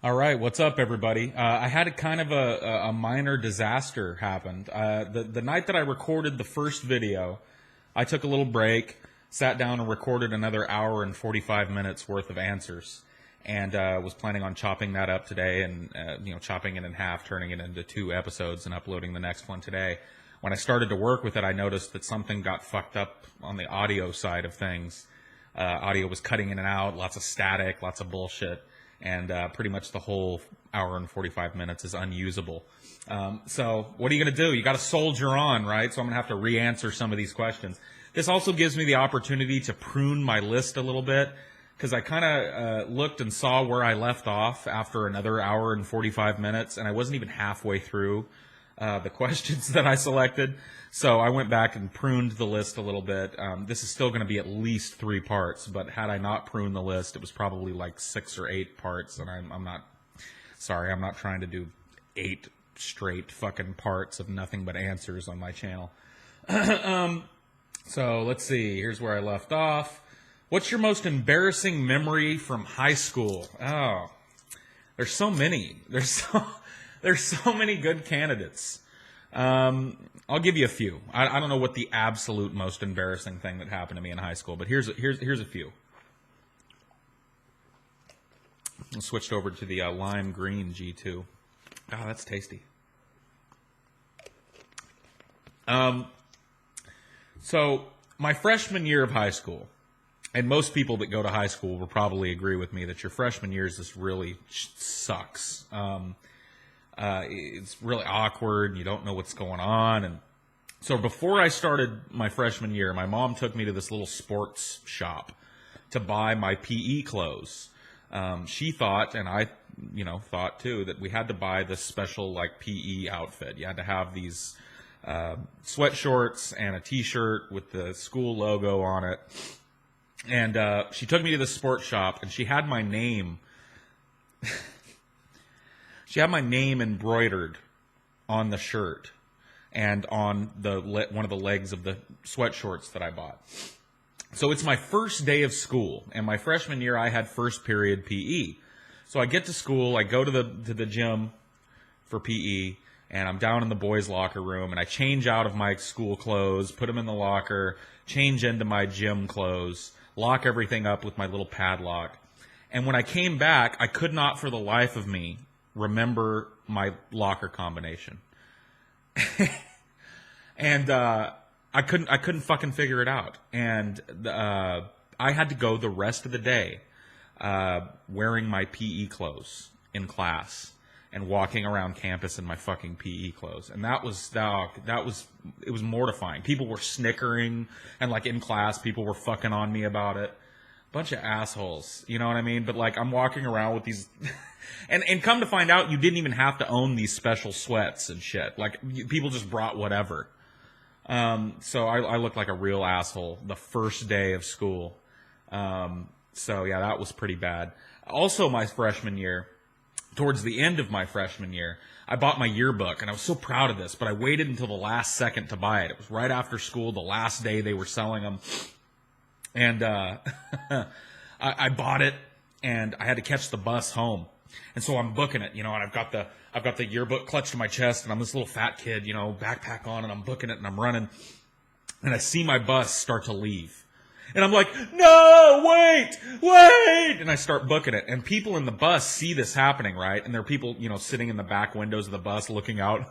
All right, what's up, everybody? I had a kind of a minor disaster happen. The night that I recorded the first video, I took a little break, sat down and recorded another hour and 45 minutes worth of answers, and was planning on chopping that up today and chopping it in half, turning it into 2 episodes, and uploading the next one today. When I started to work with it, I noticed that something got fucked up on the audio side of things. Audio was cutting in and out, lots of static, lots of bullshit. And pretty much the whole hour and 45 minutes is unusable. So what are you going to do? You got to soldier on, right? So I'm going to have to re-answer some of these questions. This also gives me the opportunity to prune my list a little bit, because I kind of looked and saw where I left off after another hour and 45 minutes, and I wasn't even halfway through the questions that I selected. So I went back and pruned the list a little bit. This is still going to be at least 3 parts, but had I not pruned the list, it was probably like 6 or 8 parts, and I'm not trying to do 8 straight fucking parts of nothing but answers on my channel. So let's see, here's where I left off. What's your most embarrassing memory from high school? Oh, there's so many. There's so many good candidates. I'll give you a few. I don't know what the absolute most embarrassing thing that happened to me in high school, but here's a few. I switched over to the lime green G2. Ah, that's tasty. So my freshman year of high school, and most people that go to high school will probably agree with me that your freshman year just really sucks. It's really awkward, and you don't know what's going on. And so before I started my freshman year, my mom took me to this little sports shop to buy my PE clothes. She thought, and I thought too, that we had to buy this special like PE outfit. You had to have these sweat shorts and a t-shirt with the school logo on it. And she took me to the sports shop, and she had my name She had my name embroidered on the shirt and on one of the legs of the sweat shorts that I bought. So it's my first day of school, and my freshman year I had first period PE. So I get to school, I go to the gym for PE, and I'm down in the boys' locker room, and I change out of my school clothes, put them in the locker, change into my gym clothes, lock everything up with my little padlock. And when I came back, I could not for the life of me remember my locker combination. And I couldn't fucking figure it out. And I had to go the rest of the day wearing my PE clothes in class and walking around campus in my fucking PE clothes. And it was mortifying. People were snickering, and like in class people were fucking on me about it. Bunch of assholes, you know what I mean? But like I'm walking around with these and come to find out, you didn't even have to own these special sweats and shit. Like people just brought whatever. So I looked like a real asshole the first day of school. So yeah, that was pretty bad. Also my freshman year, towards the end of my freshman year, I bought my yearbook, and I was so proud of this, but I waited until the last second to buy it. It was right after school, the last day they were selling them. And I bought it, and I had to catch the bus home. And so I'm booking it, and I've got the yearbook clutched to my chest, and I'm this little fat kid, backpack on, and I'm booking it, and I'm running. And I see my bus start to leave. And I'm like, no, wait! And I start booking it. And people in the bus see this happening, right? And there are people, sitting in the back windows of the bus looking out,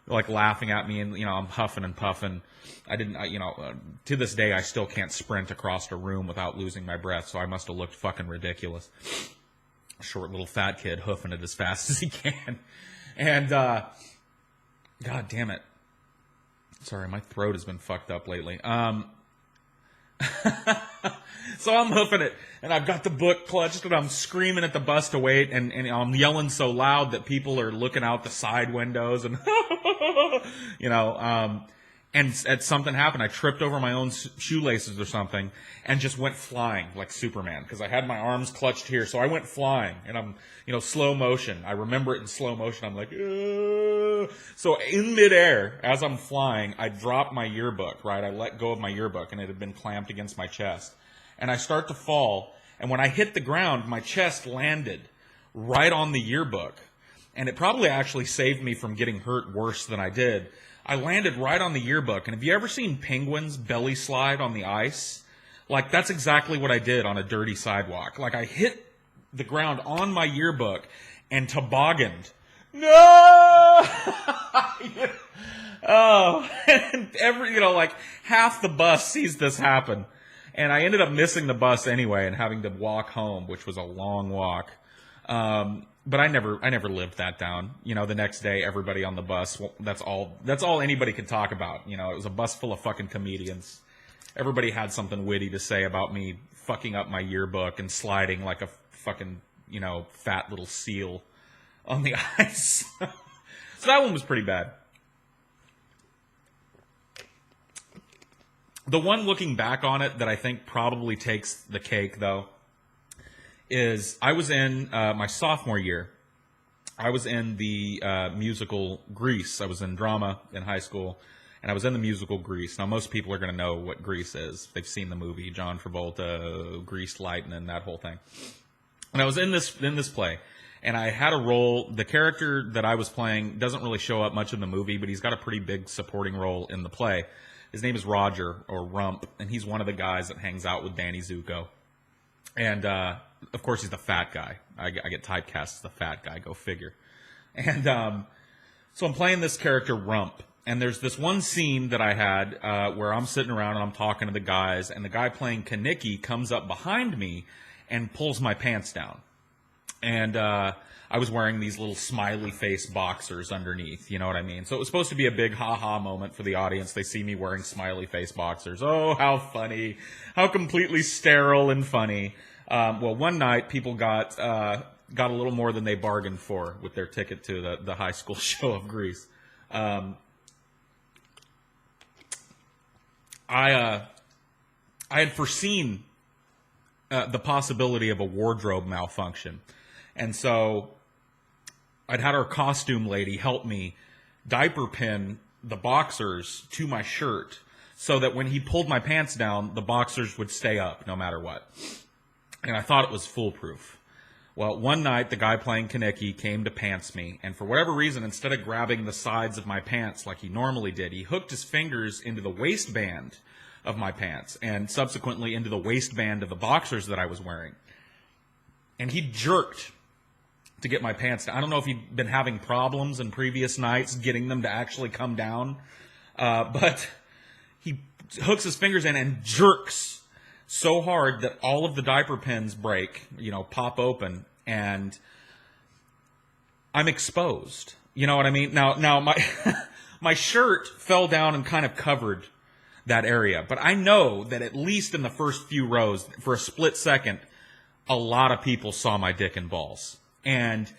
like laughing at me, and I'm huffing and puffing. To this day I still can't sprint across a room without losing my breath, so I must have looked fucking ridiculous. Short little fat kid hoofing it as fast as he can. And God damn it. Sorry, my throat has been fucked up lately. So I'm hoofing it, and I've got the book clutched, and I'm screaming at the bus to wait, and I'm yelling so loud that people are looking out the side windows, and and something happened. I tripped over my own shoelaces or something and just went flying like Superman, because I had my arms clutched here. So I went flying, and I'm, slow motion. I remember it in slow motion. I'm like, so in midair, as I'm flying, I dropped my yearbook, right? I let go of my yearbook, and it had been clamped against my chest. And I start to fall, and when I hit the ground, my chest landed right on the yearbook. And it probably actually saved me from getting hurt worse than I did. I landed right on the yearbook. And have you ever seen penguins belly slide on the ice? Like, that's exactly what I did on a dirty sidewalk. Like, I hit the ground on my yearbook and tobogganed. No! Oh, and like half the bus sees this happen. And I ended up missing the bus anyway and having to walk home, which was a long walk. But I never lived that down. The next day, everybody on the bus, that's all anybody could talk about. It was a bus full of fucking comedians. Everybody had something witty to say about me fucking up my yearbook and sliding like a fucking, fat little seal on the ice. So that one was pretty bad. The one looking back on it that I think probably takes the cake, though, is I was in my sophomore year. I was in the musical Grease. I was in drama in high school, and I was in the musical Grease. Now, most people are going to know what Grease is. They've seen the movie, John Travolta, Greased Lightning, that whole thing. And I was in this play, and I had a role. The character that I was playing doesn't really show up much in the movie, but he's got a pretty big supporting role in the play. His name is Roger, or Rump, and he's one of the guys that hangs out with Danny Zuko. And, of course, he's the fat guy. I get typecast as the fat guy, go figure. And so I'm playing this character, Rump, and there's this one scene that I had where I'm sitting around and I'm talking to the guys, and the guy playing Kaneki comes up behind me and pulls my pants down. And I was wearing these little smiley face boxers underneath, you know what I mean? So it was supposed to be a big ha-ha moment for the audience. They see me wearing smiley face boxers. Oh, how funny. How completely sterile and funny. Well, one night people got a little more than they bargained for with their ticket to the high school show of Grease. I had foreseen the possibility of a wardrobe malfunction. And so I'd had our costume lady help me diaper pin the boxers to my shirt so that when he pulled my pants down, the boxers would stay up no matter what. And I thought it was foolproof. Well, one night, the guy playing Kaneki came to pants me, and for whatever reason, instead of grabbing the sides of my pants like he normally did, he hooked his fingers into the waistband of my pants and subsequently into the waistband of the boxers that I was wearing. And he jerked to get my pants down. I don't know if he'd been having problems in previous nights getting them to actually come down, but he hooks his fingers in and jerks so hard that all of the diaper pins break, pop open, and I'm exposed. You know what I mean? Now my my shirt fell down and kind of covered that area, but I know that at least in the first few rows, for a split second, a lot of people saw my dick and balls. And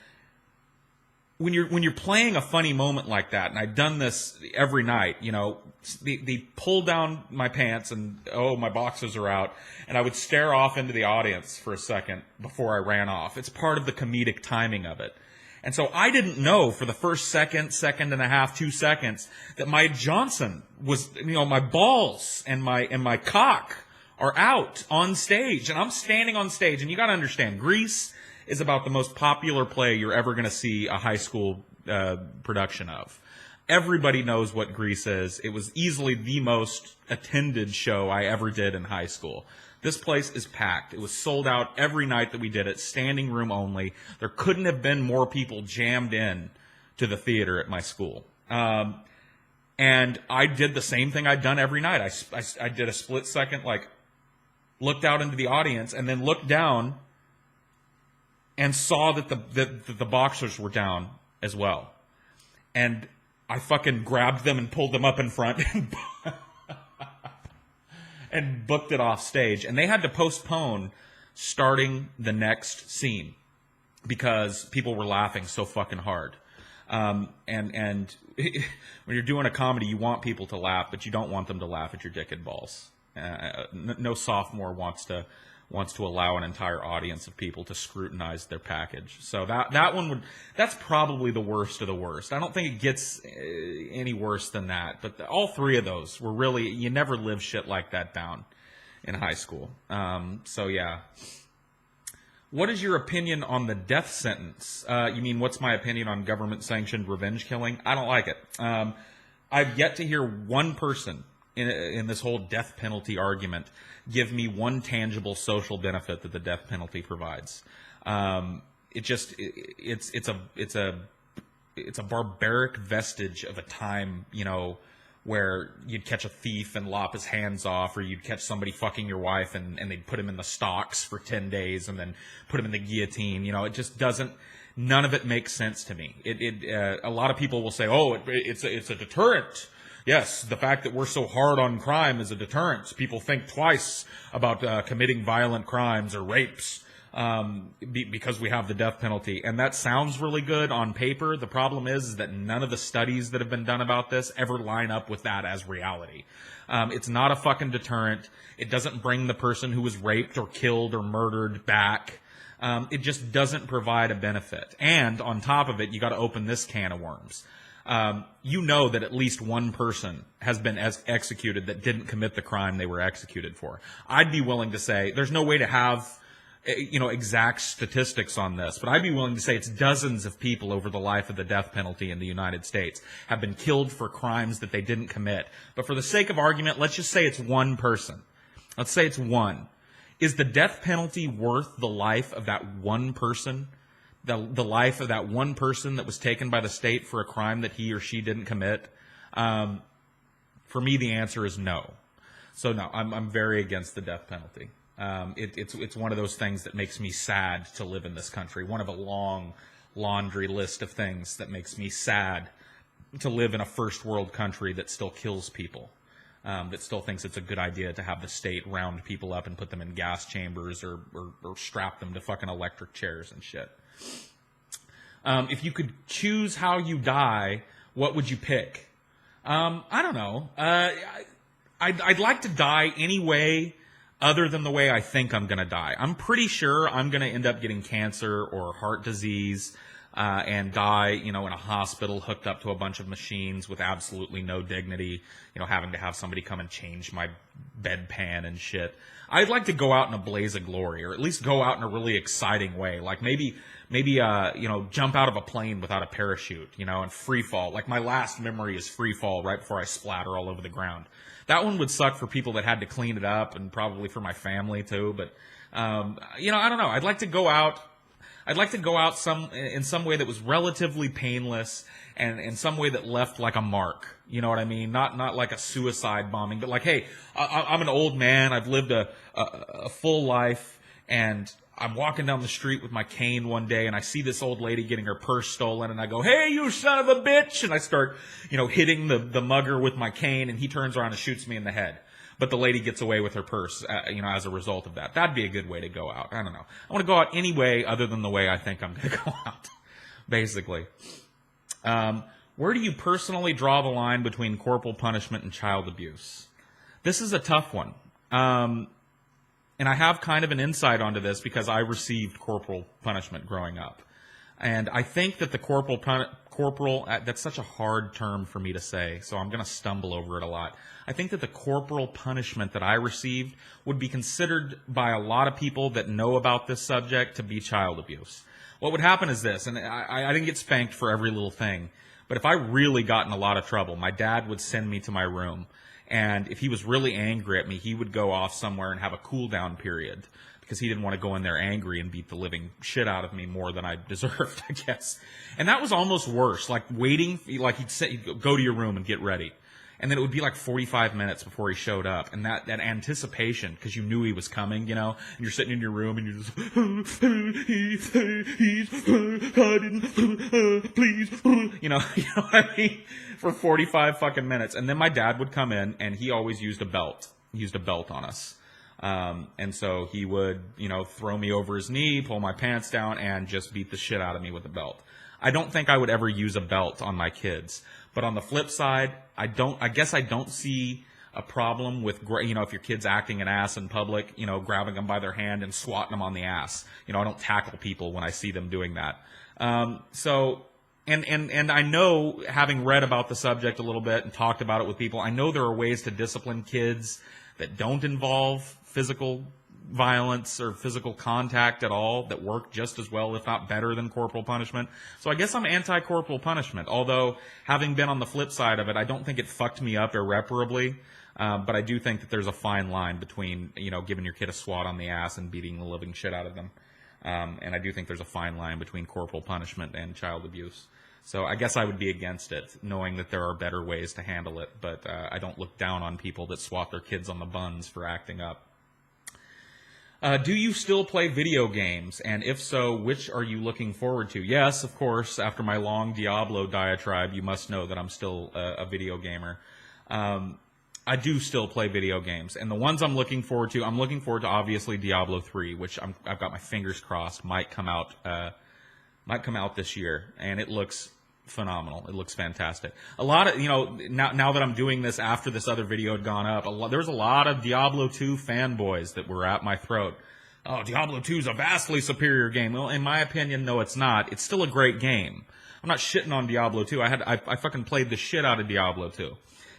when you're playing a funny moment like that, and I've done this every night, they pull down my pants and, my boxers are out, and I would stare off into the audience for a second before I ran off. It's part of the comedic timing of it. And so I didn't know for the first second and a half, 2 seconds, that my Johnson was, my balls and my cock are out on stage, and I'm standing on stage. And you got to understand, Grease is about the most popular play you're ever going to see a high school production of. Everybody knows what Grease is. It was easily the most attended show I ever did in high school. This place is packed. It was sold out every night that we did it, standing room only. There couldn't have been more people jammed in to the theater at my school. And I did the same thing I'd done every night. I did a split second, looked out into the audience, and then looked down and saw that the boxers were down as well. And I fucking grabbed them and pulled them up in front and booked it off stage. And they had to postpone starting the next scene because people were laughing so fucking hard. And when you're doing a comedy, you want people to laugh, but you don't want them to laugh at your dick and balls. No sophomore wants to allow an entire audience of people to scrutinize their package. So that's probably the worst of the worst. I don't think it gets any worse than that. But all three of those were really, you never live shit like that down in high school. So yeah. What is your opinion on the death sentence? You mean, what's my opinion on government-sanctioned revenge killing? I don't like it. I've yet to hear one person in this whole death penalty argument give me one tangible social benefit that the death penalty provides. It's a barbaric vestige of a time, where you'd catch a thief and lop his hands off, or you'd catch somebody fucking your wife and they'd put him in the stocks for 10 days and then put him in the guillotine. It just doesn't, none of it makes sense to me. A lot of people will say, oh, it's a deterrent. Yes, the fact that we're so hard on crime is a deterrent. People think twice about committing violent crimes or rapes because we have the death penalty. And that sounds really good on paper. The problem is that none of the studies that have been done about this ever line up with that as reality. It's not a fucking deterrent. It doesn't bring the person who was raped or killed or murdered back. It just doesn't provide a benefit. And on top of it, you got to open this can of worms. That at least one person has been executed that didn't commit the crime they were executed for. I'd be willing to say there's no way to have exact statistics on this, but I'd be willing to say it's dozens of people over the life of the death penalty in the United States have been killed for crimes that they didn't commit. But for the sake of argument, let's just say it's one person. Let's say it's one. Is the death penalty worth the life of that one person? The life of that one person that was taken by the state for a crime that he or she didn't commit? For me, the answer is no. So no, I'm very against the death penalty. It's one of those things that makes me sad to live in this country. One of a long laundry list of things that makes me sad to live in a first world country that still kills people, that still thinks it's a good idea to have the state round people up and put them in gas chambers or strap them to fucking electric chairs and shit. If you could choose how you die, what would you pick? I don't know. I'd like to die any way other than the way I think I'm going to die. I'm pretty sure I'm going to end up getting cancer or heart disease and die, in a hospital hooked up to a bunch of machines with absolutely no dignity, having to have somebody come and change my bedpan and shit. I'd like to go out in a blaze of glory, or at least go out in a really exciting way. Like maybe jump out of a plane without a parachute, and free fall. Like my last memory is free fall right before I splatter all over the ground. That one would suck for people that had to clean it up, and probably for my family too. But I don't know. I'd like to go out in some way that was relatively painless, and in some way that left like a mark. You know what I mean? Not like a suicide bombing, but like, hey, I'm an old man. I've lived a full life, and I'm walking down the street with my cane one day, and I see this old lady getting her purse stolen, and I go, hey, you son of a bitch! And I start, hitting the mugger with my cane, and he turns around and shoots me in the head. But the lady gets away with her purse, as a result of that. That'd be a good way to go out. I don't know. I want to go out any way other than the way I think I'm going to go out, basically. Where do you personally draw the line between corporal punishment and child abuse? This is a tough one. And I have kind of an insight onto this because I received corporal punishment growing up. And I think that the corporal, that's such a hard term for me to say, so I'm going to stumble over it a lot. I think that the corporal punishment that I received would be considered by a lot of people that know about this subject to be child abuse. What would happen is this, and I didn't get spanked for every little thing, but if I really got in a lot of trouble, my dad would send me to my room. And if he was really angry at me, he would go off somewhere and have a cool down period because he didn't want to go in there angry and beat the living shit out of me more than I deserved, I guess. And that was almost worse, like waiting, like he'd go to your room and get ready. And then it would be like 45 minutes before he showed up. And that anticipation, because you knew he was coming, and you're sitting in your room and you're just, please, what I mean? For 45 fucking minutes. And then my dad would come in, and he always used a belt. He used a belt on us. And so he would, throw me over his knee, pull my pants down, and just beat the shit out of me with a belt. I don't think I would ever use a belt on my kids. But on the flip side, I guess I don't see a problem with, if your kid's acting an ass in public, grabbing them by their hand and swatting them on the ass. I don't tackle people when I see them doing that. And I know, having read about the subject a little bit and talked about it with people, I know there are ways to discipline kids that don't involve physical, violence or physical contact at all that work just as well, if not better, than corporal punishment. So I guess I'm anti-corporal punishment, although having been on the flip side of it, I don't think it fucked me up irreparably. But I do think that there's a fine line between, giving your kid a swat on the ass and beating the living shit out of them. And I do think there's a fine line between corporal punishment and child abuse. So I guess I would be against it, knowing that there are better ways to handle it. But I don't look down on people that swat their kids on the buns for acting up. Do you still play video games? And if so, which are you looking forward to? Yes, of course. After my long Diablo diatribe, you must know that I'm still a video gamer. I do still play video games, and the ones I'm looking forward to obviously Diablo 3, which I've got my fingers crossed might come out this year, and it looks phenomenal. It looks fantastic. A lot of, now that I'm doing this after this other video had gone up, there's a lot of Diablo 2 fanboys that were at my throat. Oh, Diablo 2 is a vastly superior game. Well, in my opinion, no, it's not. It's still a great game. I'm not shitting on Diablo 2. I fucking played the shit out of Diablo 2.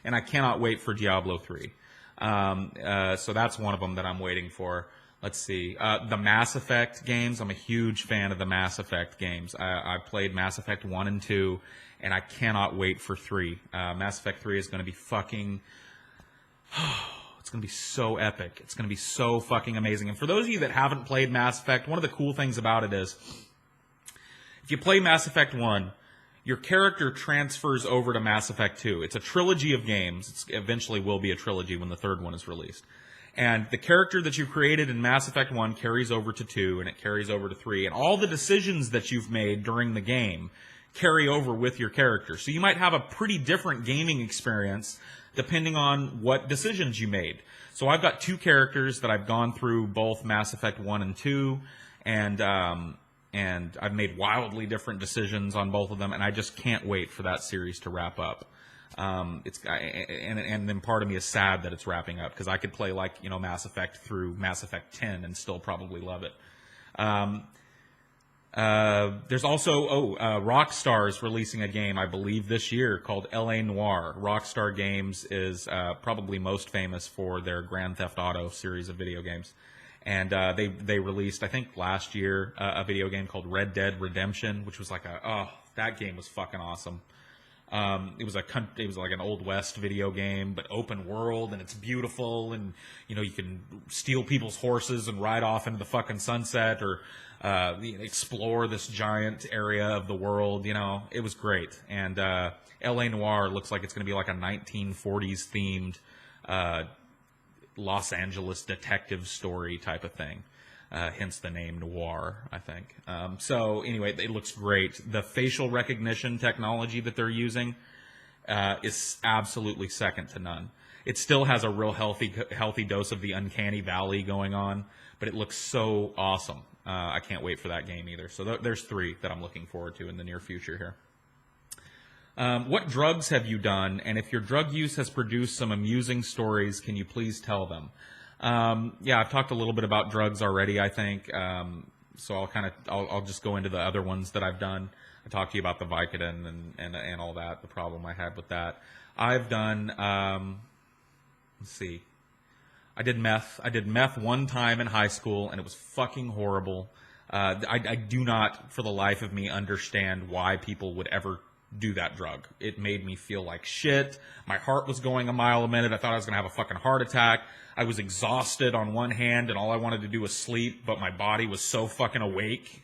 And I cannot wait for Diablo 3. So that's one of them that I'm waiting for. Let's see. The Mass Effect games. I'm a huge fan of the Mass Effect games. I played Mass Effect 1 and 2, and I cannot wait for 3. Mass Effect 3 is going to be fucking... it's going to be so epic. It's going to be so fucking amazing. And for those of you that haven't played Mass Effect, one of the cool things about it is, if you play Mass Effect 1... your character transfers over to Mass Effect 2. It's a trilogy of games. It eventually will be a trilogy when the third one is released. And the character that you created in Mass Effect 1 carries over to 2, and it carries over to 3. And all the decisions that you've made during the game carry over with your character. So you might have a pretty different gaming experience depending on what decisions you made. So I've got 2 characters that I've gone through both Mass Effect 1 and 2, and I've made wildly different decisions on both of them, and I just can't wait for that series to wrap up. And then part of me is sad that it's wrapping up, because I could play Mass Effect through Mass Effect 10 and still probably love it. There's also Rockstar's releasing a game, I believe, this year called L.A. Noire. Rockstar Games is probably most famous for their Grand Theft Auto series of video games. And they released, I think, last year a video game called Red Dead Redemption, which was that game was fucking awesome. It was like an Old West video game, but open world, and it's beautiful, and you can steal people's horses and ride off into the fucking sunset, or explore this giant area of the world. It was great. And L.A. Noire looks like it's going to be like a 1940s themed Los Angeles detective story type of thing. Hence the name Noir, I think. So anyway, it looks great. The facial recognition technology that they're using is absolutely second to none. It still has a real healthy dose of the uncanny valley going on, but it looks so awesome. I can't wait for that game either. So there's 3 that I'm looking forward to in the near future here. What drugs have you done? And if your drug use has produced some amusing stories, can you please tell them? Yeah, I've talked a little bit about drugs already, I think. So I'll just go into the other ones that I've done. I talked to you about the Vicodin and all that, the problem I had with that. I've done, let's see. I did meth. I did meth one time in high school, and it was fucking horrible. I do not, for the life of me, understand why people would ever do that drug. It made me feel like shit. My heart was going a mile a minute. I thought I was going to have a fucking heart attack. I was exhausted on one hand, and all I wanted to do was sleep, but my body was so fucking awake.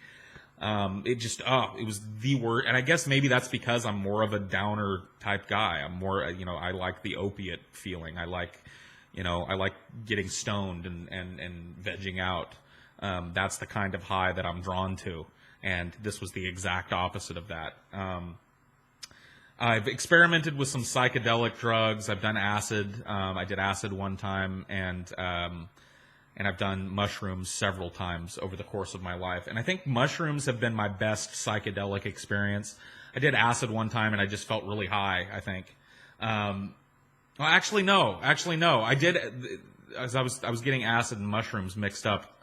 It was the worst. And I guess maybe that's because I'm more of a downer type guy. I'm more, I like the opiate feeling. I like getting stoned and vegging out. That's the kind of high that I'm drawn to. And this was the exact opposite of that. I've experimented with some psychedelic drugs. I've done acid. I did acid one time, and I've done mushrooms several times over the course of my life. And I think mushrooms have been my best psychedelic experience. I did acid one time, and I just felt really high, I think. Well, actually, no. I did, as I was getting acid and mushrooms mixed up.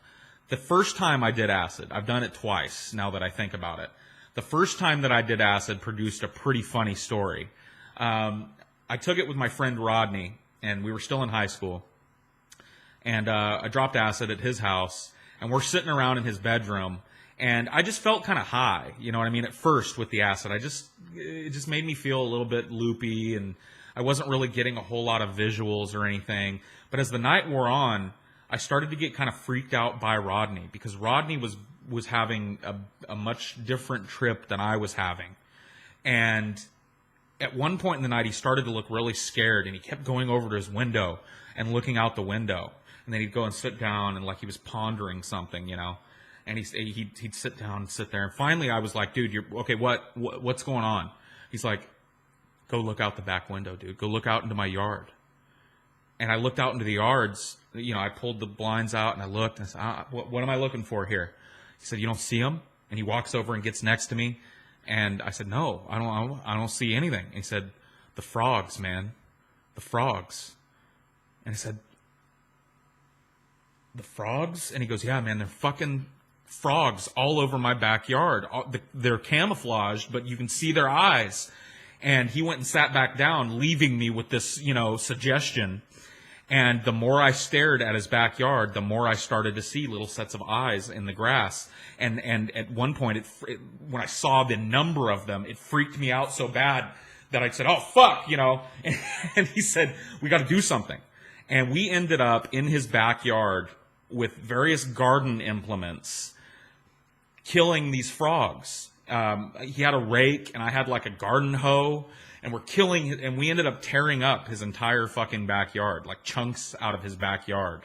The first time I did acid, I've done it twice now that I think about it. The first time that I did acid produced a pretty funny story. I took it with my friend Rodney, and we were still in high school. and I dropped acid at his house, and we're sitting around in his bedroom, and I just felt kind of high, you know what I mean? At first with the acid, it just made me feel a little bit loopy, and I wasn't really getting a whole lot of visuals or anything. But as the night wore on, I started to get kind of freaked out by Rodney, because Rodney was having a much different trip than I was having. And at one point in the night, he started to look really scared, and he kept going over to his window and looking out the window. And then he'd go and sit down, and like he was pondering something, you know. And he'd sit down and sit there. And finally, I was like, dude, what's going on? He's like, go look out the back window, dude. Go look out into my yard. And I looked out into the yards. You know, I pulled the blinds out, and I looked, and I said, what am I looking for here? He said, you don't see him? And he walks over and gets next to me. And I said, no, I don't see anything. And he said, the frogs, man. The frogs. And I said, the frogs? And he goes, yeah, man, they're fucking frogs all over my backyard. They're camouflaged, but you can see their eyes. And he went and sat back down, leaving me with this, you know, suggestion. And the more I stared at his backyard, the more I started to see little sets of eyes in the grass. And at one point, when I saw the number of them, it freaked me out so bad that I said, oh, fuck, you know. And he said, we got to do something. And we ended up in his backyard with various garden implements killing these frogs. He had a rake, and I had like a garden hoe. And we ended up tearing up his entire fucking backyard, like chunks out of his backyard.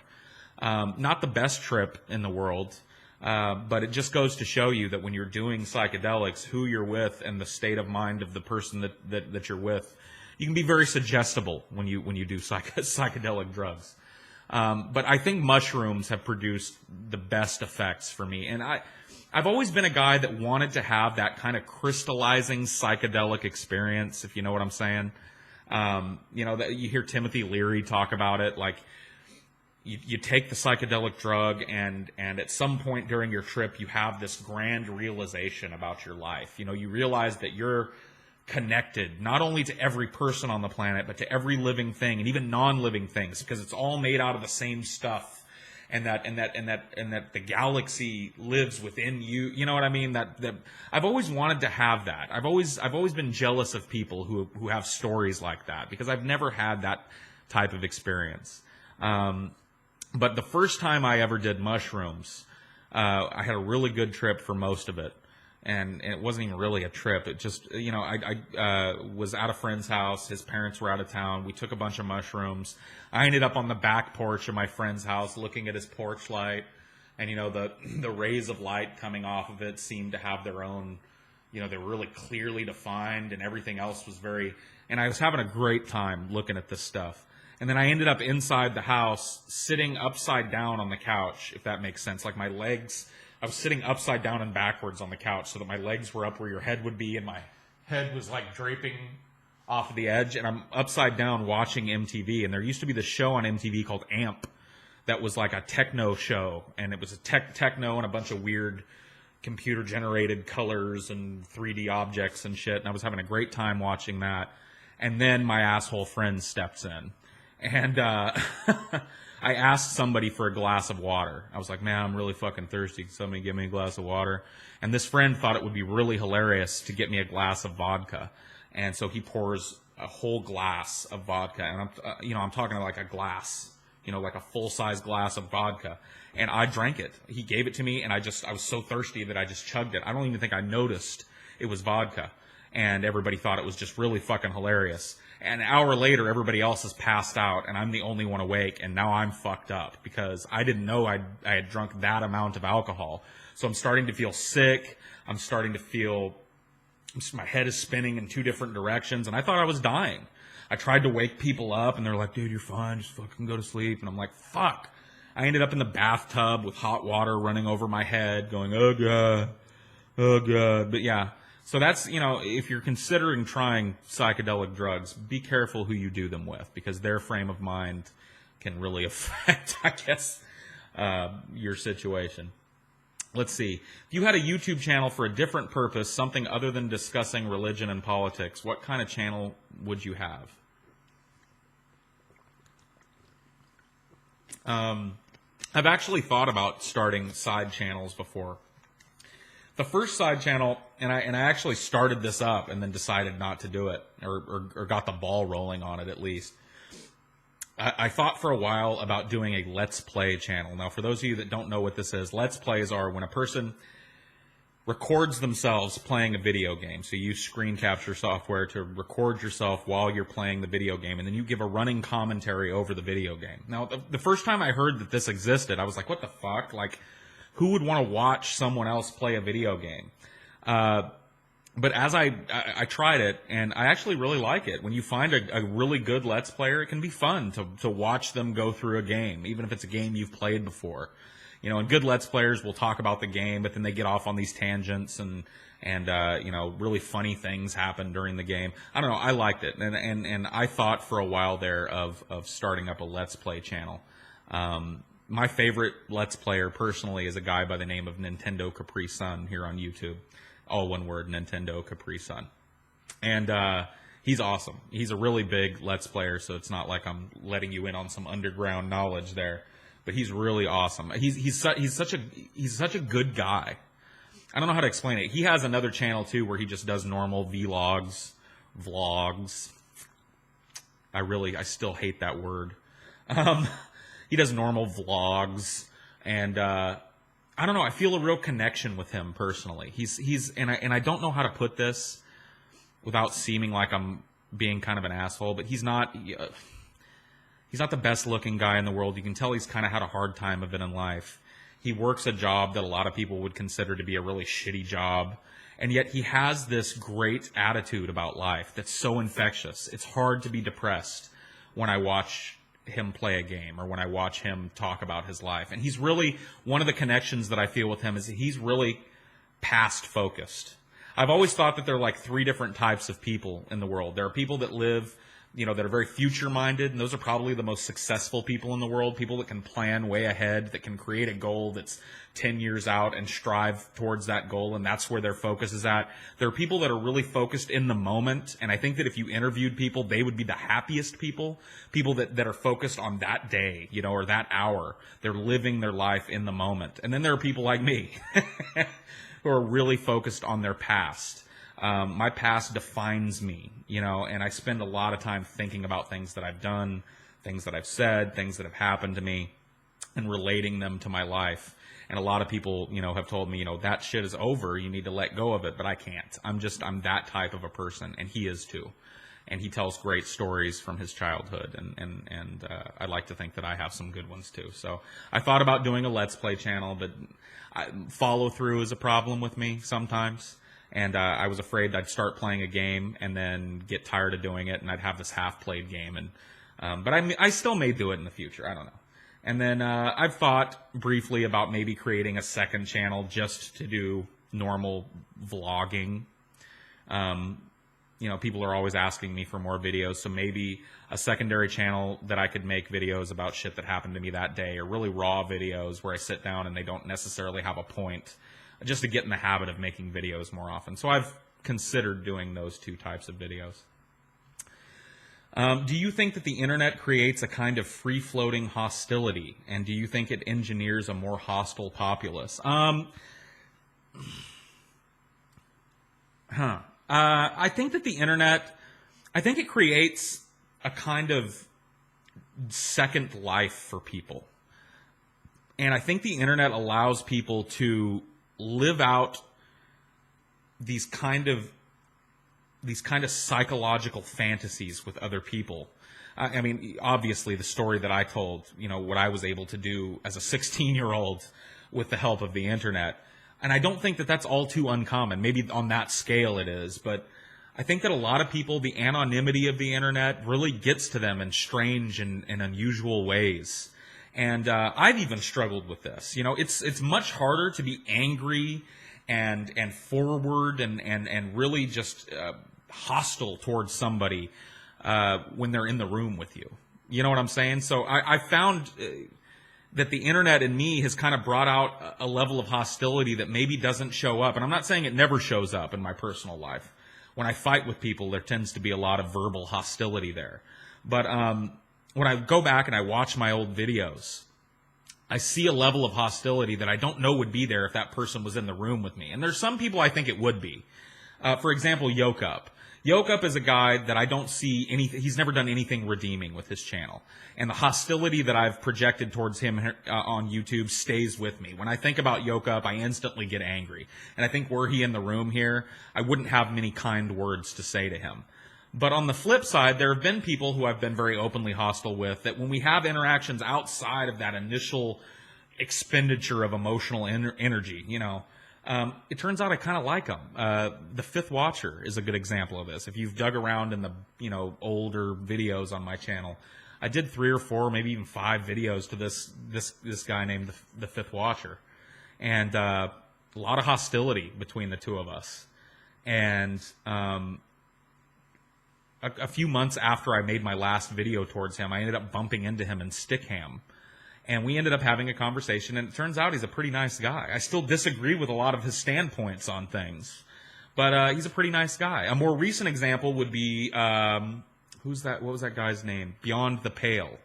Not the best trip in the world, but it just goes to show you that when you're doing psychedelics, who you're with and the state of mind of the person that you're with, you can be very suggestible when you do psychedelic drugs. But I think mushrooms have produced the best effects for me. And I've always been a guy that wanted to have that kind of crystallizing psychedelic experience, if you know what I'm saying. You know, you hear Timothy Leary talk about it, like you take the psychedelic drug and at some point during your trip, you have this grand realization about your life. You know, you realize that you're connected not only to every person on the planet, but to every living thing and even non-living things, because it's all made out of the same stuff. And that the galaxy lives within you. You know what I mean? That I've always wanted to have that. I've always been jealous of people who have stories like that, because I've never had that type of experience. But the first time I ever did mushrooms, I had a really good trip for most of it. And it wasn't even really a trip. It just, you know, I was at a friend's house. His parents were out of town. We took a bunch of mushrooms. I ended up on the back porch of my friend's house looking at his porch light. And, you know, the rays of light coming off of it seemed to have their own, you know, they were really clearly defined, and everything else was and I was having a great time looking at this stuff. And then I ended up inside the house sitting upside down on the couch, if that makes sense. Like I was sitting upside down and backwards on the couch so that my legs were up where your head would be, and my head was like draping off of the edge, and I'm upside down watching MTV. And there used to be this show on MTV called AMP that was like a techno show, and it was a techno and a bunch of weird computer-generated colors and 3D objects and shit, and I was having a great time watching that. And then my asshole friend steps in, and I asked somebody for a glass of water. I was like, man, I'm really fucking thirsty. Can somebody give me a glass of water? And this friend thought it would be really hilarious to get me a glass of vodka. And so he pours a whole glass of vodka. And I'm talking like a glass, you know, like a full-size glass of vodka. And I drank it. He gave it to me, and I was so thirsty that I just chugged it. I don't even think I noticed it was vodka. And everybody thought it was just really fucking hilarious. And an hour later, everybody else has passed out, and I'm the only one awake, and now I'm fucked up because I didn't know I had drunk that amount of alcohol. So I'm starting to feel sick. I'm starting to feel my head is spinning in two different directions, and I thought I was dying. I tried to wake people up, and they're like, dude, you're fine. Just fucking go to sleep. And I'm like, fuck. I ended up in the bathtub with hot water running over my head, going, oh, God. Oh, God. But, yeah. So that's, you know, if you're considering trying psychedelic drugs, be careful who you do them with, because their frame of mind can really affect, I guess, your situation. Let's see. If you had a YouTube channel for a different purpose, something other than discussing religion and politics, what kind of channel would you have? I've actually thought about starting side channels before. The first side channel, and I actually started this up and then decided not to do it, or got the ball rolling on it at least. I thought for a while about doing a Let's Play channel. Now, for those of you that don't know what this is, Let's Plays are when a person records themselves playing a video game. So you use screen capture software to record yourself while you're playing the video game, and then you give a running commentary over the video game. Now, the first time I heard that this existed, I was like, what the fuck? Like, who would want to watch someone else play a video game? But as I tried it, and I actually really like it. When you find a really good Let's Player, it can be fun to watch them go through a game, even if it's a game you've played before. You know, and good Let's Players will talk about the game, but then they get off on these tangents and you know, really funny things happen during the game. I don't know, I liked it. And I thought for a while there of starting up a Let's Play channel. My favorite Let's Player personally is a guy by the name of Nintendo Capri Sun here on YouTube. All one word, Nintendo Capri Sun. And he's awesome. He's a really big Let's Player, so it's not like I'm letting you in on some underground knowledge there. But he's really awesome. He's such a good guy. I don't know how to explain it. He has another channel too where he just does normal vlogs. I still hate that word. He does normal vlogs, and I don't know. I feel a real connection with him personally. And I don't know how to put this without seeming like I'm being kind of an asshole, but he's not the best looking guy in the world. You can tell he's kind of had a hard time of it in life. He works a job that a lot of people would consider to be a really shitty job. And yet he has this great attitude about life that's so infectious. It's hard to be depressed when I watch him play a game or when I watch him talk about his life. And he's really, one of the connections that I feel with him is that he's really past focused. I've always thought that there are like three different types of people in the world. There are people that live, you know, that are very future-minded, and those are probably the most successful people in the world, people that can plan way ahead, that can create a goal that's 10 years out and strive towards that goal, and that's where their focus is at. There are people that are really focused in the moment, and I think that if you interviewed people, they would be the happiest people that are focused on that day, you know, or that hour. They're living their life in the moment. And then there are people like me who are really focused on their past. My past defines me, you know, and I spend a lot of time thinking about things that I've done, things that I've said, things that have happened to me, and relating them to my life. And a lot of people, you know, have told me, you know, that shit is over, you need to let go of it, but I can't. I'm that type of a person, and he is too. And he tells great stories from his childhood, and I like to think that I have some good ones too. So I thought about doing a Let's Play channel, but follow through is a problem with me sometimes. And I was afraid I'd start playing a game and then get tired of doing it, and I'd have this half-played game. And but I still may do it in the future. I don't know. And then I've thought briefly about maybe creating a second channel just to do normal vlogging. You know, people are always asking me for more videos, so maybe a secondary channel that I could make videos about shit that happened to me that day, or really raw videos where I sit down and they don't necessarily have a point, just to get in the habit of making videos more often. So I've considered doing those two types of videos. Do you think that the internet creates a kind of free-floating hostility? And do you think it engineers a more hostile populace? I think that the internet, I think it creates a kind of second life for people. And I think the internet allows people to live out these kind of psychological fantasies with other people. I mean, obviously the story that I told, you know, what I was able to do as a 16-year-old with the help of the internet. And I don't think that that's all too uncommon. Maybe on that scale it is, but I think that a lot of people, the anonymity of the internet really gets to them in strange and unusual ways. And I've even struggled with this. You know, it's much harder to be angry and forward and really just hostile towards somebody when they're in the room with you. You know what I'm saying? So I found that the internet in me has kind of brought out a level of hostility that maybe doesn't show up. And I'm not saying it never shows up in my personal life. When I fight with people, there tends to be a lot of verbal hostility there. But when I go back and I watch my old videos, I see a level of hostility that I don't know would be there if that person was in the room with me. And there's some people I think it would be. For example, Yoke Up. Yoke Up is a guy that I don't see anything, he's never done anything redeeming with his channel. And the hostility that I've projected towards him on YouTube stays with me. When I think about Yoke Up, I instantly get angry. And I think were he in the room here, I wouldn't have many kind words to say to him. But on the flip side, there have been people who I've been very openly hostile with that when we have interactions outside of that initial expenditure of emotional energy, you know, it turns out I kind of like them. The Fifth Watcher is a good example of this. If you've dug around in the, you know, older videos on my channel, I did 3 or 4, maybe even 5 videos to this guy named the Fifth Watcher, and a lot of hostility between the two of us. And a few months after I made my last video towards him, I ended up bumping into him in Stickham. And we ended up having a conversation, and it turns out he's a pretty nice guy. I still disagree with a lot of his standpoints on things, but he's a pretty nice guy. A more recent example would be, who's that? What was that guy's name? Beyond the Pale.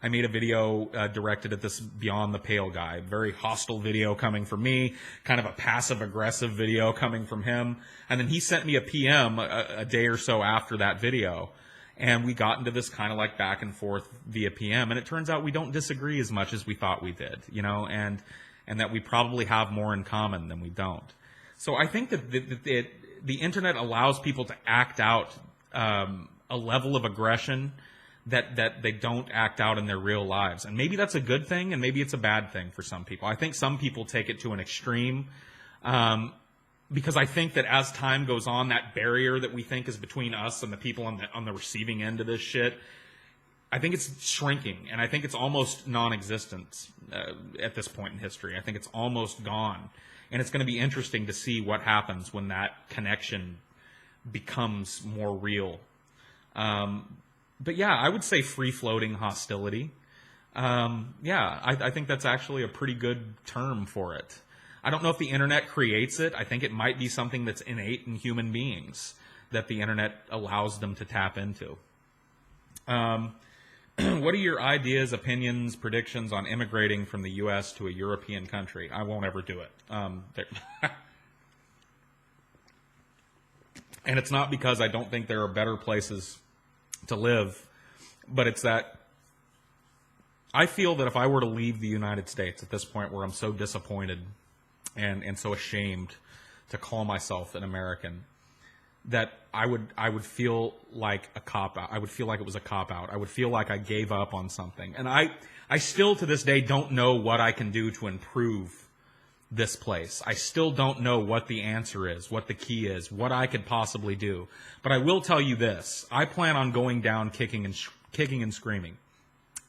I made a video directed at this Beyond the Pale guy. Very hostile video coming from me, kind of a passive-aggressive video coming from him. And then he sent me a PM a day or so after that video. And we got into this kind of like back and forth via PM. And it turns out we don't disagree as much as we thought we did, you know, and that we probably have more in common than we don't. So I think that the internet allows people to act out a level of aggression that they don't act out in their real lives. And maybe that's a good thing, and maybe it's a bad thing for some people. I think some people take it to an extreme, because I think that as time goes on, that barrier that we think is between us and the people on the receiving end of this shit, I think it's shrinking, and I think it's almost non-existent at this point in history. I think it's almost gone, and it's going to be interesting to see what happens when that connection becomes more real. But yeah, I would say free-floating hostility. I think that's actually a pretty good term for it. I don't know if the internet creates it. I think it might be something that's innate in human beings that the internet allows them to tap into. What are your ideas, opinions, predictions on immigrating from the U.S. to a European country? I won't ever do it. And it's not because I don't think there are better places to live, but it's that I feel that if I were to leave the United States at this point where I'm so disappointed and so ashamed to call myself an American, that I would feel like a cop-out. I would feel like it was a cop-out. I would feel like I gave up on something. And I still to this day don't know what I can do to improve this place. I still don't know what the answer is, what the key is, what I could possibly do. But I will tell you this. I plan on going down kicking and screaming.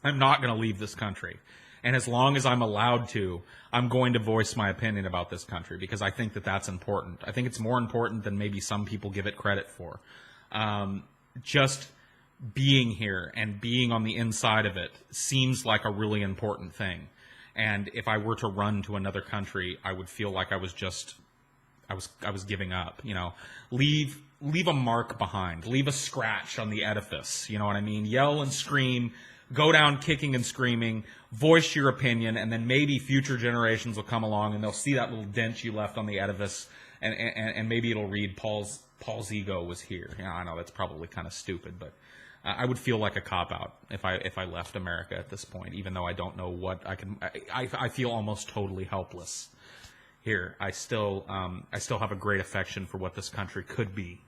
I'm not going to leave this country. And as long as I'm allowed to, I'm going to voice my opinion about this country because I think that that's important. I think it's more important than maybe some people give it credit for. Just being here and being on the inside of it seems like a really important thing. And if I were to run to another country, I would feel like I was giving up, you know. Leave a mark behind. Leave a scratch on the edifice, you know what I mean? Yell and scream, go down kicking and screaming, voice your opinion, and then maybe future generations will come along and they'll see that little dent you left on the edifice, and maybe it'll read paulsego was here. Yeah, I know that's probably kind of stupid, but I would feel like a cop-out if I left America at this point, even though I don't know what I can. I feel almost totally helpless here. I still have a great affection for what this country could be.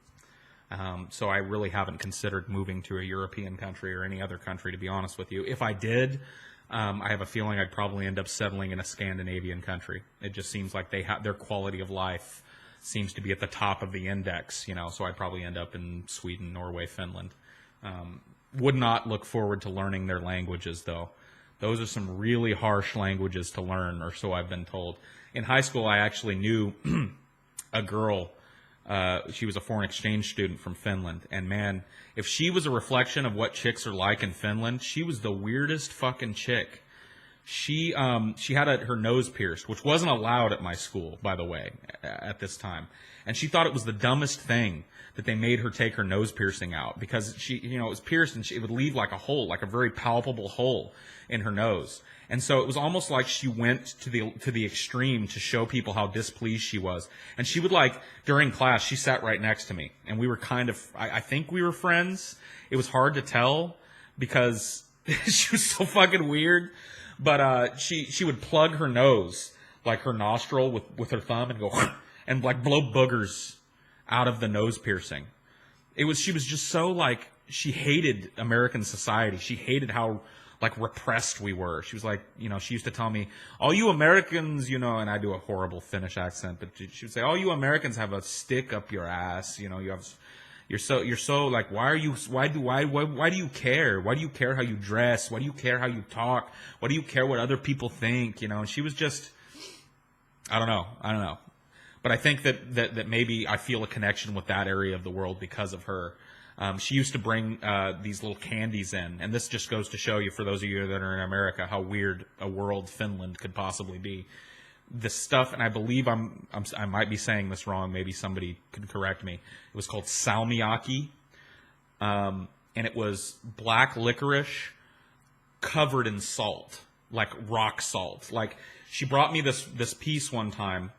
So I really haven't considered moving to a European country or any other country, to be honest with you. If I did, I have a feeling I'd probably end up settling in a Scandinavian country. It just seems like their quality of life seems to be at the top of the index, you know. So I'd probably end up in Sweden, Norway, Finland. Would not look forward to learning their languages, though. Those are some really harsh languages to learn, or so I've been told. In high school, I actually knew a girl. She was a foreign exchange student from Finland. And, man, if she was a reflection of what chicks are like in Finland, she was the weirdest fucking chick. She had her nose pierced, which wasn't allowed at my school, by the way, at this time. And she thought it was the dumbest thing that they made her take her nose piercing out, because she, it was pierced and it would leave like a hole, like a very palpable hole in her nose. And so it was almost like she went to the extreme to show people how displeased she was. And she would, like, during class, she sat right next to me, and we were kind of, I think we were friends. It was hard to tell because she was so fucking weird. But she would plug her nose, like her nostril, with her thumb, and go and like blow boogers out of the nose piercing. She was just so, like, she hated American society. She hated how, like, repressed we were. She was like, she used to tell me, all you Americans, and I do a horrible Finnish accent, but she would say, all you Americans have a stick up your ass, you're so like, why do you care? Why do you care how you dress? Why do you care how you talk? Why do you care what other people think? And she was just, I don't know. But I think that maybe I feel a connection with that area of the world because of her. She used to bring these little candies in, and this just goes to show you, for those of you that are in America, how weird a world Finland could possibly be. The stuff, and I believe I might be saying this wrong. Maybe somebody could correct me. It was called salmiakki, and it was black licorice covered in salt, like rock salt. Like, she brought me this piece one time,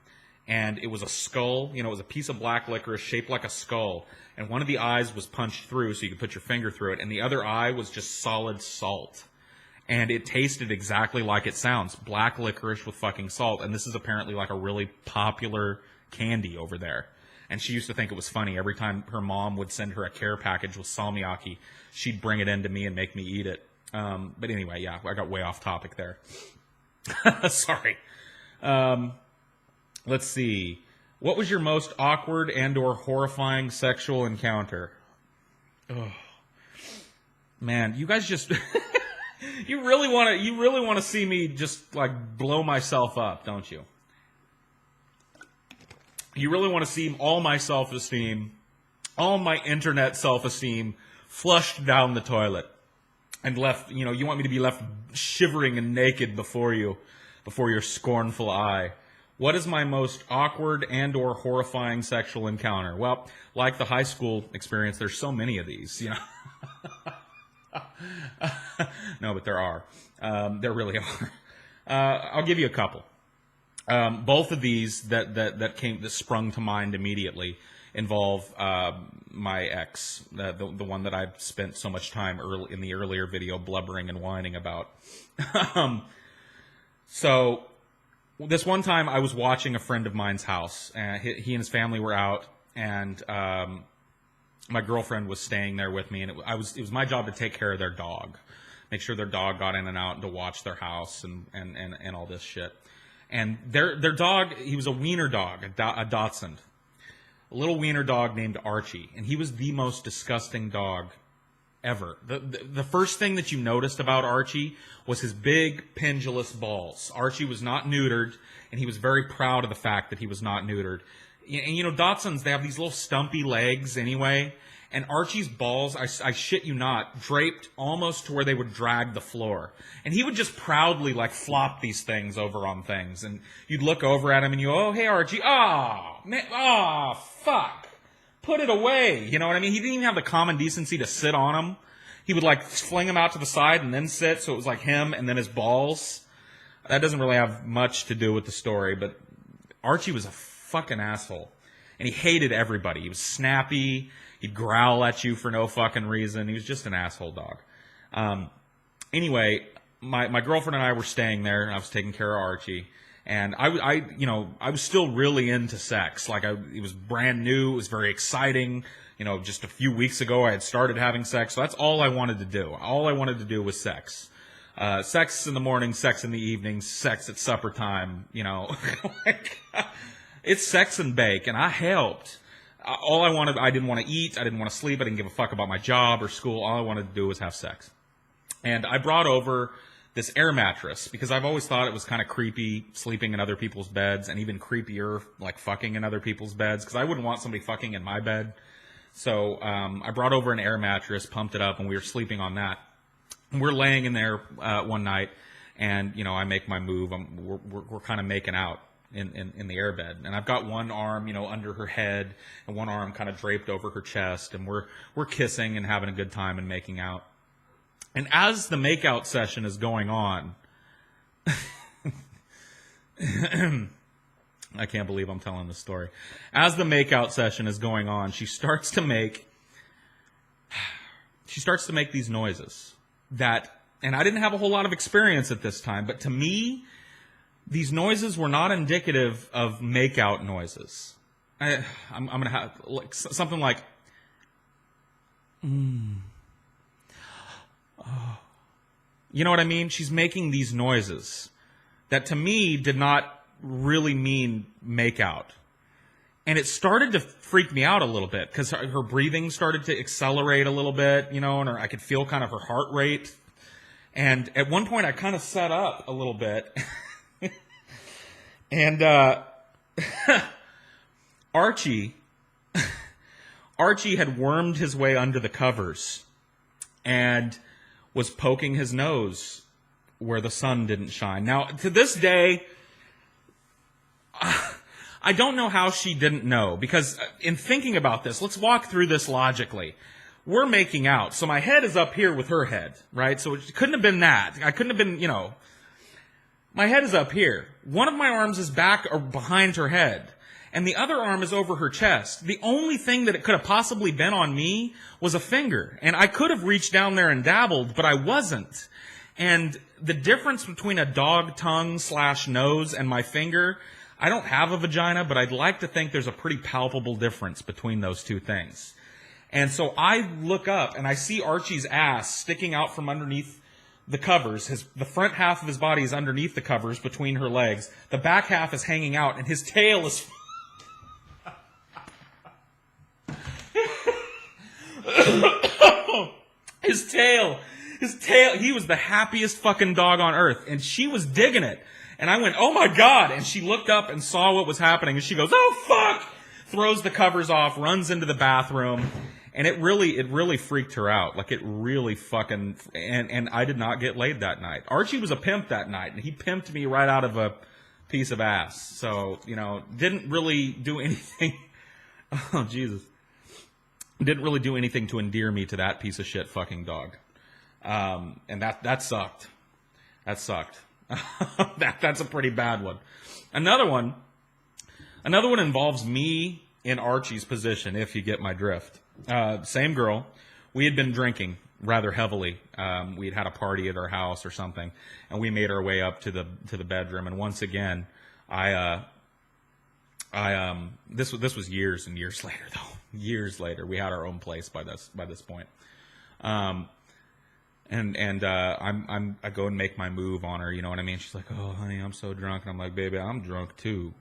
and it was a skull. It was a piece of black licorice shaped like a skull, and one of the eyes was punched through so you could put your finger through it, and the other eye was just solid salt. And it tasted exactly like it sounds. Black licorice with fucking salt. And this is apparently like a really popular candy over there. And she used to think it was funny. Every time her mom would send her a care package with salmiakki, she'd bring it in to me and make me eat it. But anyway, yeah, I got way off topic there. Sorry. Let's see. What was your most awkward and or horrifying sexual encounter? Oh. Man, you guys just... You really want to see me just, like, blow myself up, don't you? You really want to see all my self-esteem, all my internet self-esteem flushed down the toilet and left, you want me to be left shivering and naked before your scornful eye. What is my most awkward and or horrifying sexual encounter? Well, like the high school experience, there's so many of these, No, but there are. There really are. I'll give you a couple. Both of these that sprung to mind immediately involve my ex, the one that I've spent so much time in the earlier video blubbering and whining about. So this one time I was watching a friend of mine's house. He and his family were out, and my girlfriend was staying there with me, and it was my job to take care of their dog, make sure their dog got in and out, and to watch their house and all this shit. And their dog, he was a wiener dog, a Dachshund, a little wiener dog named Archie, and he was the most disgusting dog ever. The first thing that you noticed about Archie was his big pendulous balls. Archie was not neutered, and he was very proud of the fact that he was not neutered. And Dachshunds, they have these little stumpy legs anyway. And Archie's balls, I shit you not, draped almost to where they would drag the floor. And he would just proudly, like, flop these things over on things. And you'd look over at him and you go, oh, hey, Archie. Fuck. Put it away. You know what I mean? He didn't even have the common decency to sit on them. He would, like, fling them out to the side and then sit. So it was like him and then his balls. That doesn't really have much to do with the story. But Archie was a fucking asshole. And he hated everybody. He was snappy. He'd growl at you for no fucking reason. He was just an asshole dog. Anyway, my girlfriend and I were staying there, and I was taking care of Archie. And I was still really into sex. Like, it was brand new. It was very exciting. Just a few weeks ago, I had started having sex. So that's all I wanted to do. All I wanted to do was sex. Sex in the morning, sex in the evening, sex at supper time. It's sex and bake, and I helped. I didn't want to eat, I didn't want to sleep, I didn't give a fuck about my job or school. All I wanted to do was have sex. And I brought over this air mattress because I've always thought it was kind of creepy sleeping in other people's beds, and even creepier, like, fucking in other people's beds, because I wouldn't want somebody fucking in my bed. So I brought over an air mattress, pumped it up, and we were sleeping on that. And we're laying in there one night, And, you know, I make my move. We're kind of making out in the airbed. And I've got one arm, you know, under her head and one arm kind of draped over her chest. And we're kissing and having a good time and making out. And as the makeout session is going on, I can't believe I'm telling this story. As the makeout session is going on, she starts to make these noises that, and I didn't have a whole lot of experience at this time, but to me, these noises were not indicative of makeout noises. I'm going to have like something like, oh. You know what I mean? She's making these noises that to me did not really mean makeout. And it started to freak me out a little bit because her breathing started to accelerate a little bit, you know, and I could feel kind of her heart rate. And at one point I kind of sat up a little bit. And Archie had wormed his way under the covers and was poking his nose where the sun didn't shine. Now, to this day, I don't know how she didn't know, because in thinking about this, let's walk through this logically. We're making out, so my head is up here with her head, right? So it couldn't have been that. I couldn't have been, you know. My head is up here. One of my arms is back or behind her head, and the other arm is over her chest. The only thing that it could have possibly been on me was a finger, and I could have reached down there and dabbled, but I wasn't. And the difference between a dog tongue / nose and my finger, I don't have a vagina, but I'd like to think there's a pretty palpable difference between those two things. And so I look up and I see Archie's ass sticking out from underneath the covers. The front half of his body is underneath the covers between her legs. The back half is hanging out, and his tail is... His tail, he was the happiest fucking dog on earth, and she was digging it. And I went, oh my God, and she looked up and saw what was happening, and she goes, oh fuck, throws the covers off, runs into the bathroom, and it really freaked her out. Like, it really fucking, and I did not get laid that night. Archie was a pimp that night, and he pimped me right out of a piece of ass. So, you know, didn't really do anything, oh Jesus, didn't really do anything to endear me to that piece of shit fucking dog. And that sucked. That sucked. That's a pretty bad one. Another one involves me in Archie's position, if you get my drift. Same girl. We had been drinking rather heavily. We had a party at our house or something, and we made our way up to the bedroom. And once again, this was years and years later though. Years later, we had our own place by this point. I go and make my move on her, you know what I mean? She's like, oh, honey, I'm so drunk. And I'm like, baby, I'm drunk too.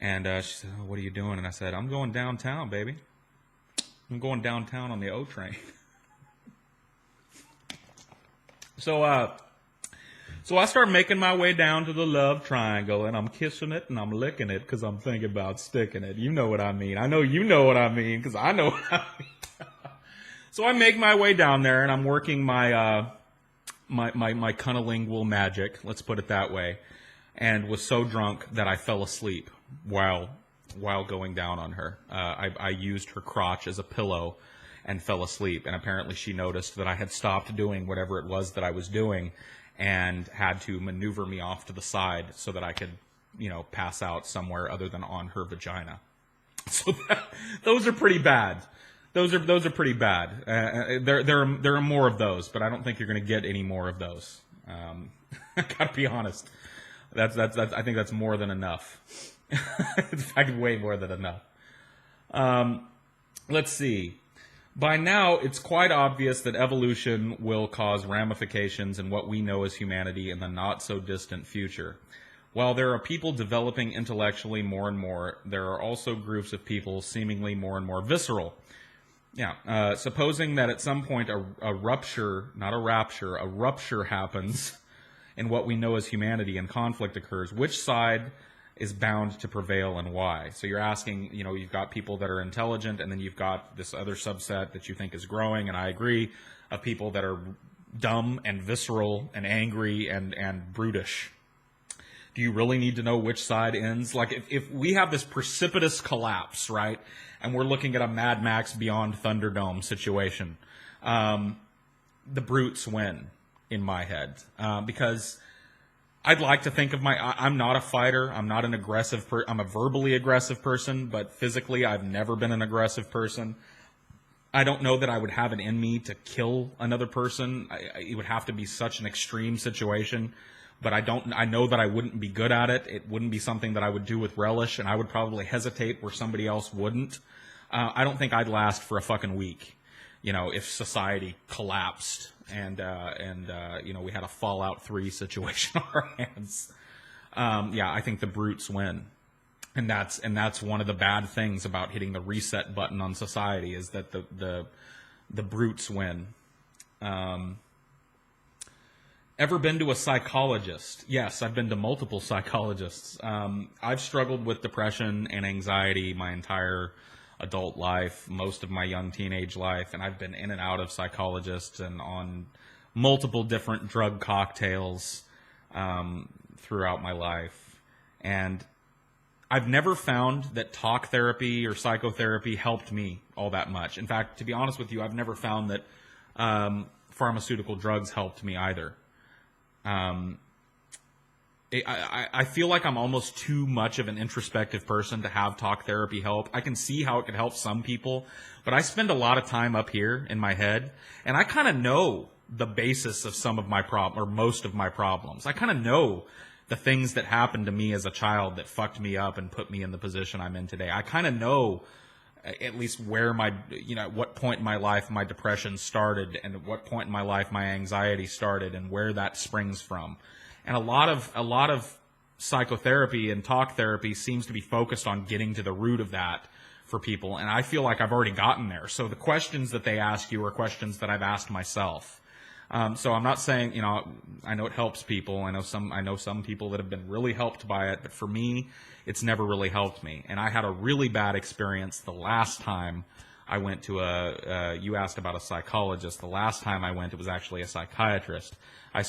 And she said, oh, what are you doing? And I said, I'm going downtown, baby. I'm going downtown on the O train. So I start making my way down to the love triangle, and I'm kissing it and I'm licking it because I'm thinking about sticking it. You know what I mean. I know you know what I mean because I know what I mean. So I make my way down there, and I'm working my cunnilingual magic, let's put it that way, and was so drunk that I fell asleep while going down on her. I used her crotch as a pillow and fell asleep, and apparently she noticed that I had stopped doing whatever it was that I was doing and had to maneuver me off to the side so that I could, you know, pass out somewhere other than on her vagina. So those are pretty bad. Those are pretty bad. There are more of those, but I don't think you're going to get any more of those. I gotta be honest. That's I think that's more than enough. In fact, way more than enough. Let's see. By now, it's quite obvious that evolution will cause ramifications in what we know as humanity in the not-so-distant future. While there are people developing intellectually more and more, there are also groups of people seemingly more and more visceral. Yeah, supposing that at some point a rupture, not a rapture, a rupture happens in what we know as humanity and conflict occurs, which side is bound to prevail and why? So you're asking, you know, you've got people that are intelligent, and then you've got this other subset that you think is growing, and I agree, of people that are dumb and visceral and angry and brutish. Do you really need to know which side ends? Like, if we have this precipitous collapse, right, and we're looking at a Mad Max Beyond Thunderdome situation, the brutes win in my head. Because I'd like to think of I'm not a fighter. I'm not an aggressive I'm a verbally aggressive person, but physically I've never been an aggressive person. I don't know that I would have it in me to kill another person. It would have to be such an extreme situation. But I know that I wouldn't be good at it. It wouldn't be something that I would do with relish, and I would probably hesitate where somebody else wouldn't. I don't think I'd last for a fucking week, if society collapsed and we had a Fallout 3 situation on our hands. I think the brutes win. And that's one of the bad things about hitting the reset button on society, is that the brutes win. Ever been to a psychologist? Yes, I've been to multiple psychologists. I've struggled with depression and anxiety my entire adult life, most of my young teenage life, and I've been in and out of psychologists and on multiple different drug cocktails throughout my life. And I've never found that talk therapy or psychotherapy helped me all that much. In fact, to be honest with you, I've never found that pharmaceutical drugs helped me either. I feel like I'm almost too much of an introspective person to have talk therapy help. I can see how it could help some people, but I spend a lot of time up here in my head, and I kind of know the basis of some of my or most of my problems. I kind of know the things that happened to me as a child that fucked me up and put me in the position I'm in today. I kind of know at least where at what point in my life my depression started, and at what point in my life my anxiety started, and where that springs from. And a lot of psychotherapy and talk therapy seems to be focused on getting to the root of that for people, and I feel like I've already gotten there. So the questions that they ask you are questions that I've asked myself. So I'm not saying, I know it helps people. I know some people that have been really helped by it, but for me, it's never really helped me. And I had a really bad experience the last time I went to you asked about a psychologist. The last time I went, it was actually a psychiatrist. I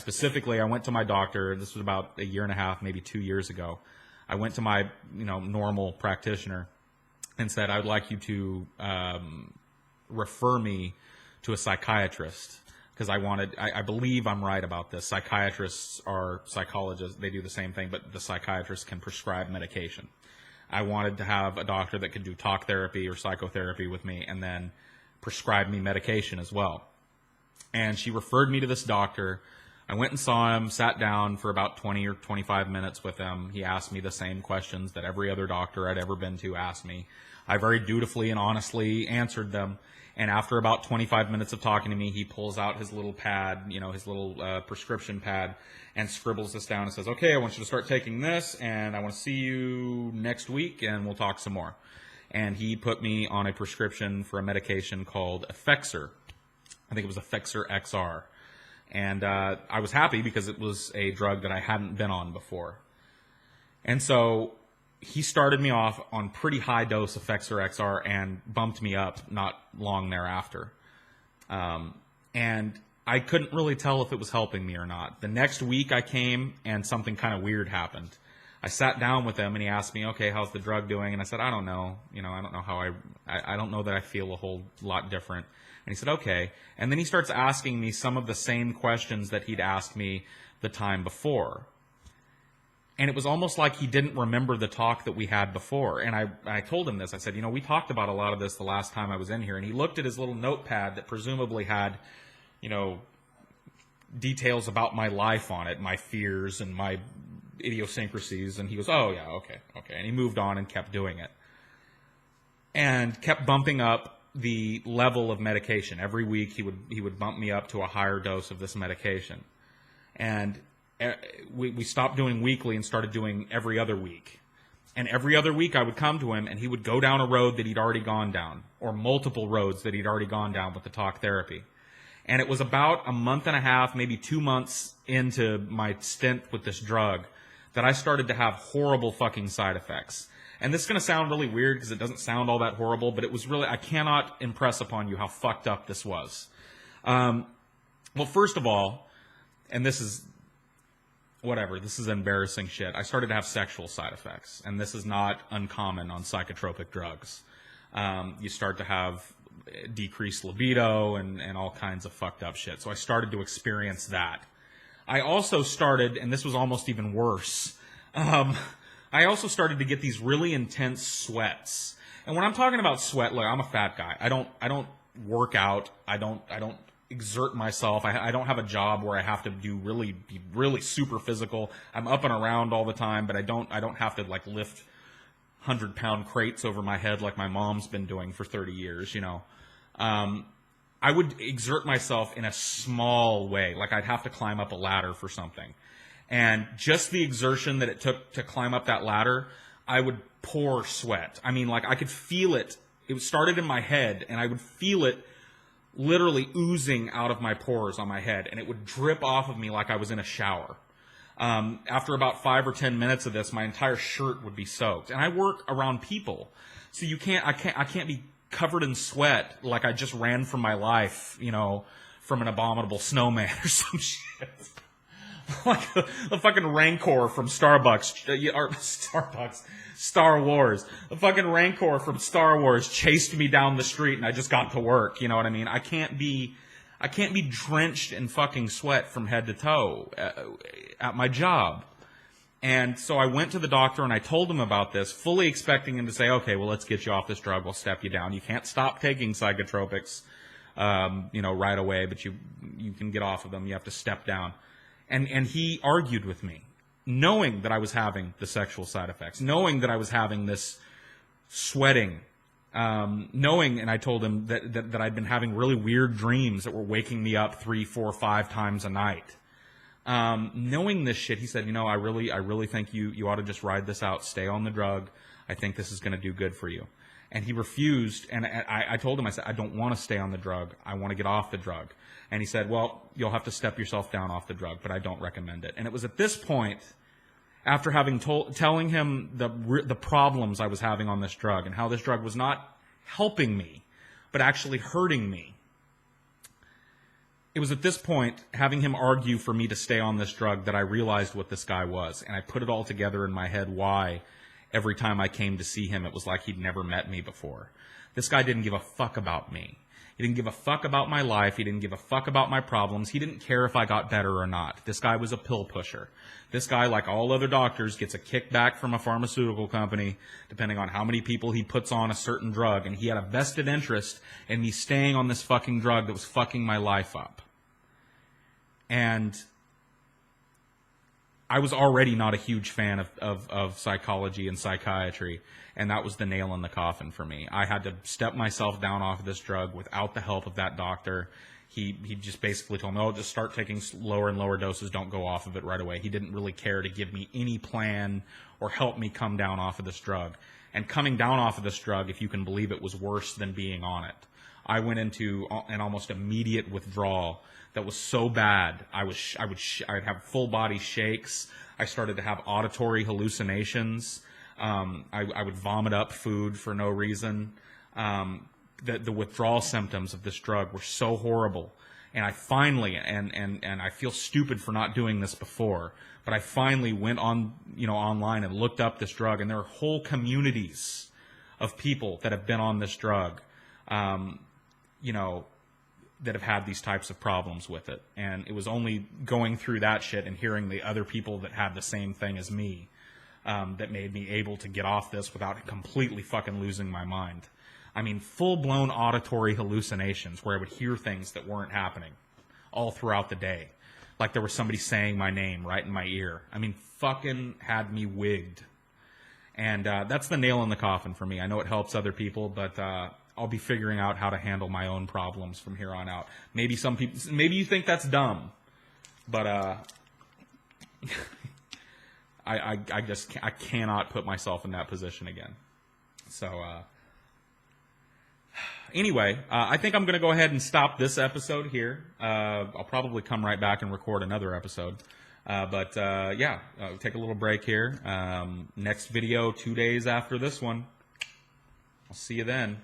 went to my doctor. This was about a year and a half, maybe 2 years ago. I went to my, normal practitioner and said, I would like you to refer me to a psychiatrist. Because I believe I'm right about this. Psychiatrists are psychologists. They do the same thing, but the psychiatrists can prescribe medication. I wanted to have a doctor that could do talk therapy or psychotherapy with me and then prescribe me medication as well. And she referred me to this doctor. I went and saw him, sat down for about 20 or 25 minutes with him. He asked me the same questions that every other doctor I'd ever been to asked me. I very dutifully and honestly answered them. And after about 25 minutes of talking to me, he pulls out his little pad, his little prescription pad, and scribbles this down and says, okay, I want you to start taking this, and I want to see you next week, and we'll talk some more. And he put me on a prescription for a medication called Effexor. I think it was Effexor XR. And I was happy because it was a drug that I hadn't been on before. And so he started me off on pretty high dose Effexor XR and bumped me up not long thereafter. And I couldn't really tell if it was helping me or not. The next week I came and something kind of weird happened. I sat down with him and he asked me, okay, how's the drug doing? And I said, I don't know. I don't know how I don't know that I feel a whole lot different. And he said, okay. And then he starts asking me some of the same questions that he'd asked me the time before. And it was almost like he didn't remember the talk that we had before. And I told him this. I said, we talked about a lot of this the last time I was in here. And he looked at his little notepad that presumably had, details about my life on it, my fears and my idiosyncrasies. And he goes, oh, yeah, okay. And he moved on and kept doing it. And kept bumping up the level of medication. Every week he would bump me up to a higher dose of this medication. And we stopped doing weekly and started doing every other week. And every other week I would come to him and he would go down a road that he'd already gone down, or multiple roads that he'd already gone down with the talk therapy. And it was about a month and a half, maybe 2 months into my stint with this drug that I started to have horrible fucking side effects. And this is going to sound really weird because it doesn't sound all that horrible, but it was really, I cannot impress upon you how fucked up this was. Well, first of all, and this is embarrassing shit. I started to have sexual side effects, and this is not uncommon on psychotropic drugs. You start to have decreased libido and all kinds of fucked up shit. So I started to experience that. I also started, and this was almost even worse, I also started to get these really intense sweats. And when I'm talking about sweat, look, I'm a fat guy. I don't work out. I don't exert myself. I don't have a job where I have to be really super physical. I'm up and around all the time, but I don't have to like lift 100-pound crates over my head like my mom's been doing for 30 years, you know. I would exert myself in a small way, like I'd have to climb up a ladder for something. And just the exertion that it took to climb up that ladder, I would pour sweat. I mean, like I could feel it. It started in my head, and I would feel it literally oozing out of my pores on my head, and it would drip off of me like I was in a shower. After about 5 or 10 minutes of this, my entire shirt would be soaked. And I work around people, so I can't be covered in sweat like I just ran from my life, you know, from an abominable snowman or some shit. Like the fucking Rancor from Star Wars. The fucking Rancor from Star Wars chased me down the street, and I just got to work. You know what I mean? I can't be drenched in fucking sweat from head to toe at my job. And so I went to the doctor and I told him about this, fully expecting him to say, okay, well, let's get you off this drug. We'll step you down. You can't stop taking psychotropics, right away, but you can get off of them. You have to step down. And he argued with me, knowing that I was having the sexual side effects, knowing that I was having this sweating, knowing, and I told him that I'd been having really weird dreams that were waking me up 3, 4, 5 times a night. Knowing this shit, he said, I really think you ought to just ride this out, stay on the drug. I think this is going to do good for you. And he refused, and I told him, I said, I don't want to stay on the drug. I want to get off the drug. And he said, well, you'll have to step yourself down off the drug, but I don't recommend it. And it was at this point, after having telling him the problems I was having on this drug and how this drug was not helping me, but actually hurting me. It was at this point, having him argue for me to stay on this drug, that I realized what this guy was. And I put it all together in my head why every time I came to see him, it was like he'd never met me before. This guy didn't give a fuck about me. He didn't give a fuck about my life. He didn't give a fuck about my problems. He didn't care if I got better or not. This guy was a pill pusher. This guy, like all other doctors, gets a kickback from a pharmaceutical company depending on how many people he puts on a certain drug. And he had a vested interest in me staying on this fucking drug that was fucking my life up. And I was already not a huge fan of psychology and psychiatry, and that was the nail in the coffin for me. I had to step myself down off of this drug without the help of that doctor. He just basically told me, oh, just start taking lower and lower doses, don't go off of it right away. He didn't really care to give me any plan or help me come down off of this drug. And coming down off of this drug, if you can believe it, was worse than being on it. I went into an almost immediate withdrawal that was so bad. I'd have full body shakes. I started to have auditory hallucinations. I would vomit up food for no reason. The withdrawal symptoms of this drug were so horrible. And I finally, and I feel stupid for not doing this before, but I finally went on, online and looked up this drug, and there are whole communities of people that have been on this drug, that have had these types of problems with it. And it was only going through that shit and hearing the other people that had the same thing as me that made me able to get off this without completely fucking losing my mind. I mean, full-blown auditory hallucinations where I would hear things that weren't happening all throughout the day. Like there was somebody saying my name right in my ear. I mean, fucking had me wigged. And that's the nail in the coffin for me. I know it helps other people, but I'll be figuring out how to handle my own problems from here on out. Maybe you think that's dumb, but I cannot put myself in that position again. So anyway, I think I'm going to go ahead and stop this episode here. I'll probably come right back and record another episode. But take a little break here. Next video 2 days after this one. I'll see you then.